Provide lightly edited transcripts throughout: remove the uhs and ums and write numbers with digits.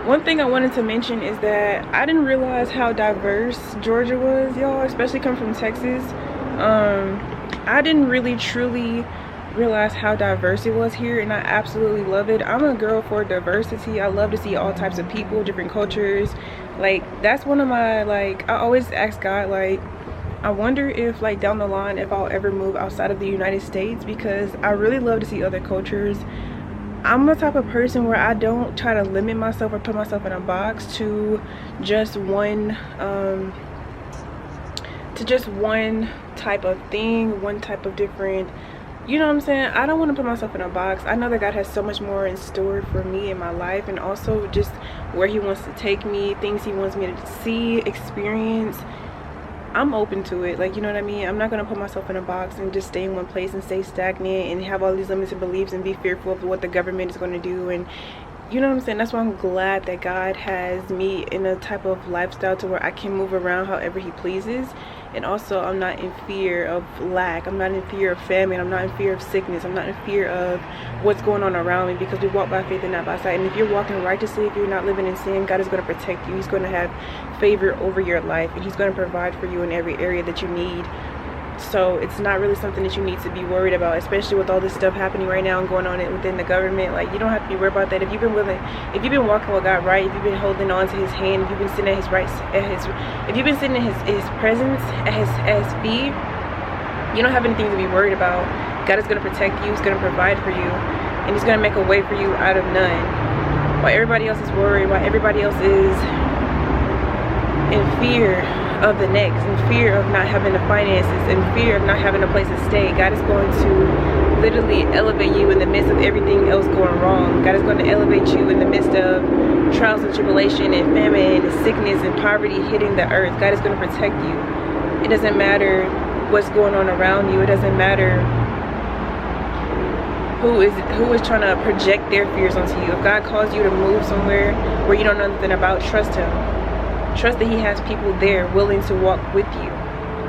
One thing I wanted to mention is that I didn't realize how diverse Georgia was, y'all, especially coming from Texas. I didn't really truly realize how diverse it was here, and I absolutely love it. I'm a girl for diversity. I love to see all types of people, different cultures. Like, that's one of my, like, I always ask God, like, I wonder if, like, down the line, if I'll ever move outside of the United States, because I really love to see other cultures. I'm the type of person where I don't try to limit myself or put myself in a box to just one type of thing, one type of different, you know what I'm saying? I don't want to put myself in a box. I know that God has so much more in store for me in my life, and also just where he wants to take me, things he wants me to see, experience. I'm open to it, like, you know what I mean? I'm not going to put myself in a box and just stay in one place and stay stagnant and have all these limited beliefs and be fearful of what the government is going to do. And you know what I'm saying? That's why I'm glad that God has me in a type of lifestyle to where I can move around however he pleases. And also, I'm not in fear of lack. I'm not in fear of famine. I'm not in fear of sickness. I'm not in fear of what's going on around me, because we walk by faith and not by sight. And if you're walking righteously, if you're not living in sin, God is going to protect you. He's going to have favor over your life, and he's going to provide for you in every area that you need. So it's not really something that you need to be worried about, especially with all this stuff happening right now and going on within the government. Like, you don't have to be worried about that. If you've been walking with God right, if you've been holding on to his hand, if you've been sitting at his right, if you've been sitting in his presence, at his feet, you don't have anything to be worried about. God is going to protect you. He's going to provide for you, and he's going to make a way for you out of none. While everybody else is worried, while everybody else is in fear of the next, in fear of not having the finances, in fear of not having a place to stay, God is going to literally elevate you in the midst of everything else going wrong. God is going to elevate you in the midst of trials and tribulation and famine and sickness and poverty hitting the earth. God is going to protect you. It doesn't matter what's going on around you. It doesn't matter who is trying to project their fears onto you. If God calls you to move somewhere where you don't know nothing about, trust him. Trust that he has people there willing to walk with you.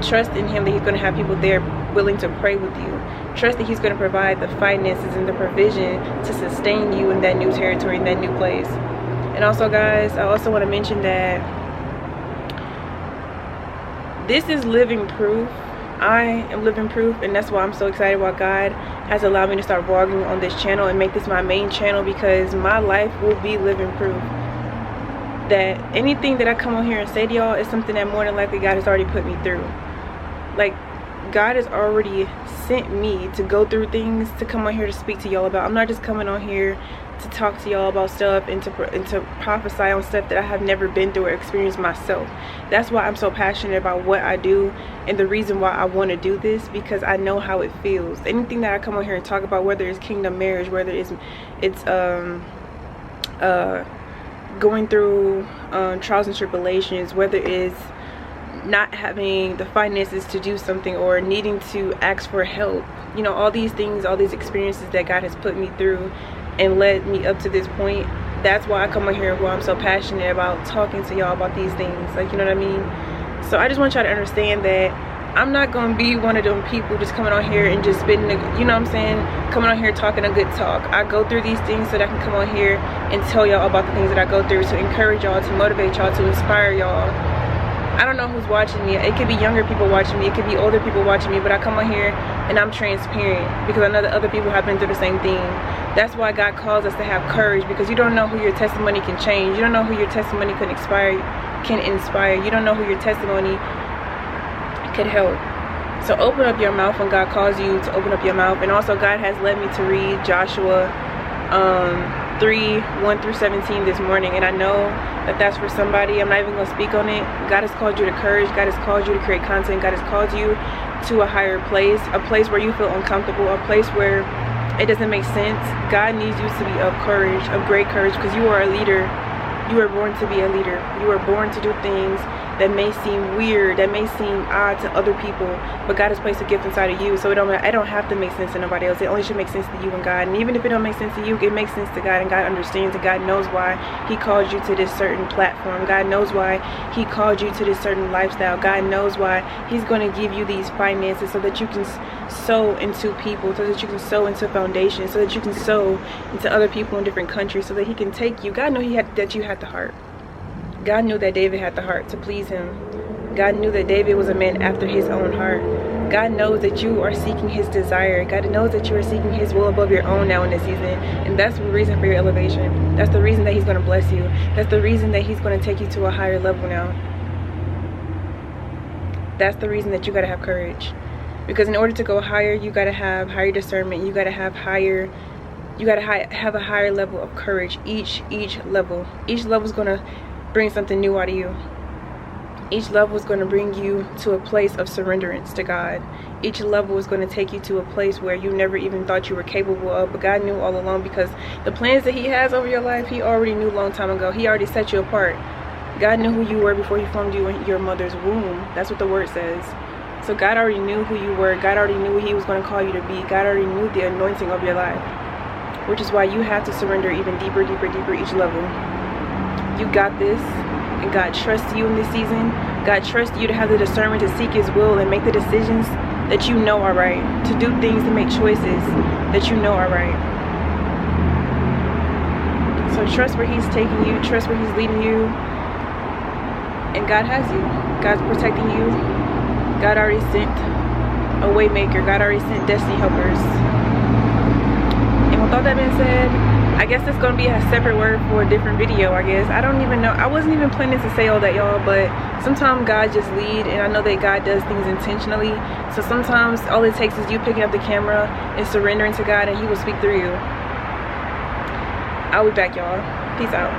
Trust in him that he's going to have people there willing to pray with you. Trust that he's going to provide the finances and the provision to sustain you in that new territory, in that new place. And also, guys, I also want to mention that this is living proof. I am living proof, and that's why I'm so excited why God has allowed me to start vlogging on this channel and make this my main channel, because my life will be living proof that anything that I come on here and say to y'all is something that more than likely God has already put me through. Like, God has already sent me to go through things to come on here to speak to y'all about. I'm not just coming on here to talk to y'all about stuff and to prophesy on stuff that I have never been through or experienced myself. That's why I'm so passionate about what I do, and the reason why I want to do this, because I know how it feels. Anything that I come on here and talk about, whether it's kingdom marriage, whether it's going through trials and tribulations, whether it's not having the finances to do something or needing to ask for help, you know, all these things, all these experiences that God has put me through and led me up to this point. That's why I come on here, why I'm so passionate about talking to y'all about these things, like, you know what I mean? So I just want y'all to understand that I'm not gonna be one of them people just coming on here and just spitting, you know what I'm saying, coming on here talking a good talk. I go through these things so that I can come on here and tell y'all about the things that I go through, to encourage y'all, to motivate y'all, to inspire y'all. I don't know who's watching me. It could be younger people watching me, it could be older people watching me, but I come on here and I'm transparent because I know that other people have been through the same thing. That's why God calls us to have courage, because you don't know who your testimony can change. You don't know who your testimony can inspire. You don't know who your testimony could help. So open up your mouth when God calls you to open up your mouth. And also, God has led me to read Joshua 3:1-17 this morning, and I know that that's for somebody. I'm not even gonna speak on it. God has called you to courage. God has called you to create content. God has called you to a higher place, a place where you feel uncomfortable, a place where it doesn't make sense. God needs you to be of courage, of great courage, because you are a leader. You were born to be a leader. You were born to do things that may seem weird, that may seem odd to other people, but God has placed a gift inside of you. So it don't have to make sense to nobody else. It only should make sense to you and God. And even if it don't make sense to you, it makes sense to God, and God understands, and God knows why he called you to this certain platform. God knows why he called you to this certain lifestyle. God knows why he's going to give you these finances so that you can sow into people, so that you can sow into foundations, so that you can sow into other people in different countries, so that he can take you. God knew that you had the heart. God knew that David had the heart to please him. God knew that David was a man after his own heart. God knows that you are seeking his desire. God knows that you are seeking his will above your own now in this season. And that's the reason for your elevation. That's the reason that he's going to bless you. That's the reason that he's going to take you to a higher level now. That's the reason that you got to have courage. Because in order to go higher, you got to have higher discernment. You got to have higher, you got to have a higher level of courage. Each level is going to bring something new out of you. Each level is going to bring you to a place of surrenderance to God. Each level is going to take you to a place where you never even thought you were capable of, but God knew all along, because the plans that he has over your life, he already knew a long time ago. He already set you apart. God knew who you were before he formed you in your mother's womb. That's what the word says. So God already knew who you were. God already knew what he was going to call you to be. God already knew the anointing of your life, which is why you have to surrender even deeper each level. You got this. And God trusts you in this season. God trusts you to have the discernment to seek his will and make the decisions that you know are right. To do things, to make choices that you know are right. So trust where he's taking you. Trust where he's leading you. And God has you. God's protecting you. God already sent a way maker. God already sent destiny helpers. And with all that being said, I guess it's going to be a separate word for a different video, I guess. I don't even know. I wasn't even planning to say all that, y'all, but sometimes God just lead, and I know that God does things intentionally. So sometimes all it takes is you picking up the camera and surrendering to God, and he will speak through you. I'll be back, y'all. Peace out.